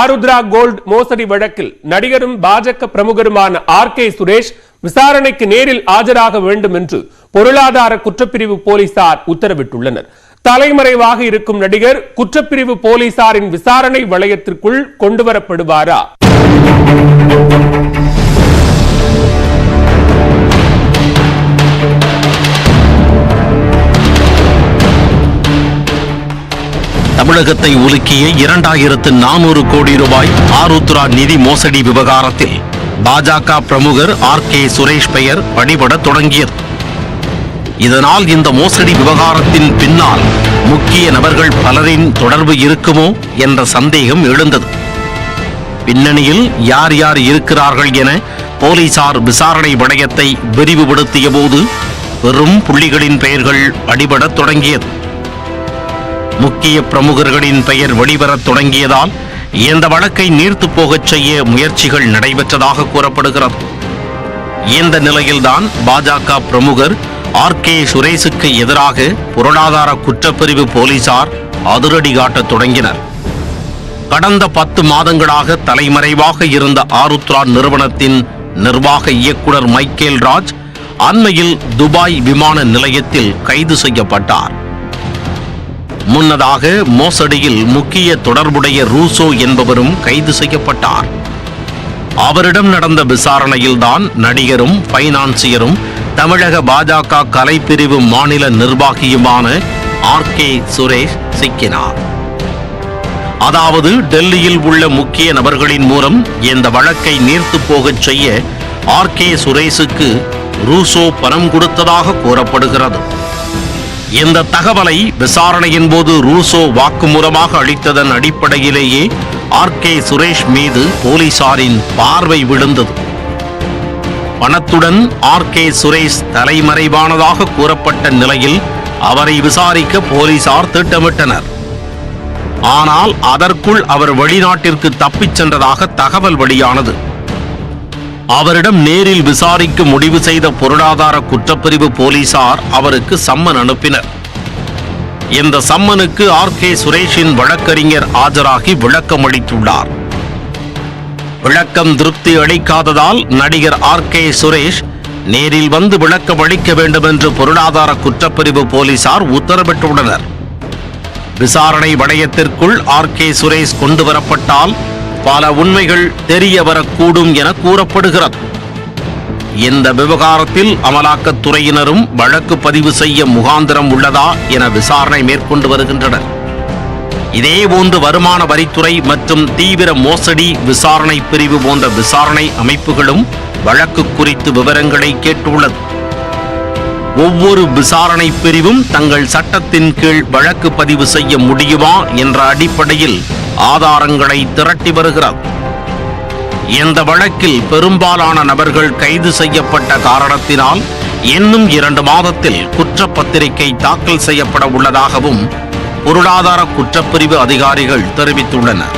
Arudra gold மோசடி வழக்கில் நடிகரும் பாஜக பிரமுகருமான ஆர்.கே. சுரேஷ் விசாரணைக்கு நேரில் ஆஜராக வேண்டும் என்று பொருளாதார குற்றப்பிரிவு போலீசார் உத்தரவிட்டுள்ளனர். தலைமறைவாக இருக்கும் நடிகர் குற்றப்பிரிவு போலீசாரின் விசாரணை வளையத்திற்குள் கொண்டுவரப்படுவாரா? தமிழகத்தை உலுக்கிய 2400 கோடி ரூபாய் ஆருத்ரா நிதி மோசடி விவகாரத்தில் பாஜக பிரமுகர் ஆர்.கே. சுரேஷ் பெயர் அடிபட தொடங்கியது. இதனால் இந்த மோசடி விவகாரத்தின் பின்னால் முக்கிய நபர்கள் பலரின் தொடர்பு இருக்குமோ என்ற சந்தேகம் எழுந்தது. பின்னணியில் யார் யார் இருக்கிறார்கள் என போலீசார் விசாரணை வளையத்தை விரிவுபடுத்திய போது பெரும் புள்ளிகளின் பெயர்கள் அடிபட தொடங்கியது. முக்கிய பிரமுகர்களின் பெயர் வெளிவரத் தொடங்கியதால் இந்த வழக்கை நீர்த்து போகச் செய்ய முயற்சிகள் நடைபெற்றதாக கூறப்படுகிறது. இந்த நிலையில்தான் பாஜக பிரமுகர் ஆர்.கே. சுரேஷுக்கு எதிராக பொருளாதார குற்றப்பிரிவு போலீசார் அதிரடி காட்டத் தொடங்கினர். கடந்த 10 மாதங்களாக தலைமறைவாக இருந்த ஆருத்ரா நிறுவனத்தின் நிர்வாக இயக்குனர் மைக்கேல் ராஜ் அண்மையில் துபாய் விமான நிலையத்தில் கைது செய்யப்பட்டார். முன்னதாக மோசடியில் முக்கிய தொடர்புடைய ரூசோ என்பவரும் கைது செய்யப்பட்டார். அவரிடம் நடந்த விசாரணையில்தான் நடிகரும் பைனான்சியரும் தமிழக பாஜக கலைப்பிரிவு மாநில நிர்வாகியுமான ஆர்.கே. சுரேஷ் சிக்கினார். அதாவது டெல்லியில் உள்ள முக்கிய நபர்களின் மூலம் இந்த வழக்கை நீர்த்து போகச் செய்ய ஆர்.கே. சுரேஷுக்கு ரூசோ பணம் கொடுத்ததாக கூறப்படுகிறது. இந்த தகவலை விசாரணையின் போது ரூசோ வாக்குமூலமாக அளித்ததன் அடிப்படையிலேயே ஆர்.கே. சுரேஷ் மீது போலீசாரின் பார்வை விழுந்தது. பணத்துடன் ஆர்.கே. சுரேஷ் தலைமறைவானதாக கூறப்பட்ட நிலையில் அவரை விசாரிக்க போலீசார் திட்டமிட்டனர். ஆனால் அதற்குள் அவர் வெளிநாட்டிற்கு தப்பிச் சென்றதாக தகவல் வெளியானது. அவரிடம் நேரில் விசாரிக்க முடிவு செய்த பொருளாதார குற்றப்பிரிவு போலீசார் அவருக்கு சம்மன் அனுப்பினர். இந்த சம்மனுக்கு ஆர்.கே. சுரேஷின் வழக்கறிஞர் ஆஜராகி விளக்கம் அளித்துள்ளார். விளக்கம் திருப்தி அளிக்காததால் நடிகர் ஆர்.கே. சுரேஷ் நேரில் வந்து விளக்கம் அளிக்க வேண்டும் என்று பொருளாதார குற்றப்பிரிவு போலீசார் உத்தரவிட்டுள்ளனர். விசாரணை வளையத்திற்குள் ஆர்.கே. சுரேஷ் கொண்டு வரப்பட்டால் பல உண்மைகள் தெரிய வரக்கூடும் என கூறப்படுகிறது. இந்த விவகாரத்தில் அமலாக்கத்துறையினரும் வழக்கு பதிவு செய்ய முகாந்திரம் உள்ளதா என விசாரணை மேற்கொண்டு வருகின்றனர். இதேபோன்று வருமான வரித்துறை மற்றும் தீவிர மோசடி விசாரணை பிரிவு போன்ற விசாரணை அமைப்புகளும் வழக்கு குறித்து விவரங்களை கேட்டுள்ளது. ஒவ்வொரு விசாரணை பிரிவும் தங்கள் சட்டத்தின் கீழ் வழக்கு பதிவு செய்ய முடியுமா என்ற அடிப்படையில் ஆதாரங்களை திரட்டி வருகிறது. இந்த வழக்கில் பெரும்பாலான நபர்கள் கைது செய்யப்பட்ட காரணத்தினால் இன்னும் 2 மாதத்தில் குற்றப்பத்திரிகை தாக்கல் செய்யப்பட உள்ளதாகவும் பொருளாதார குற்றப்பிரிவு அதிகாரிகள் தெரிவித்துள்ளனர்.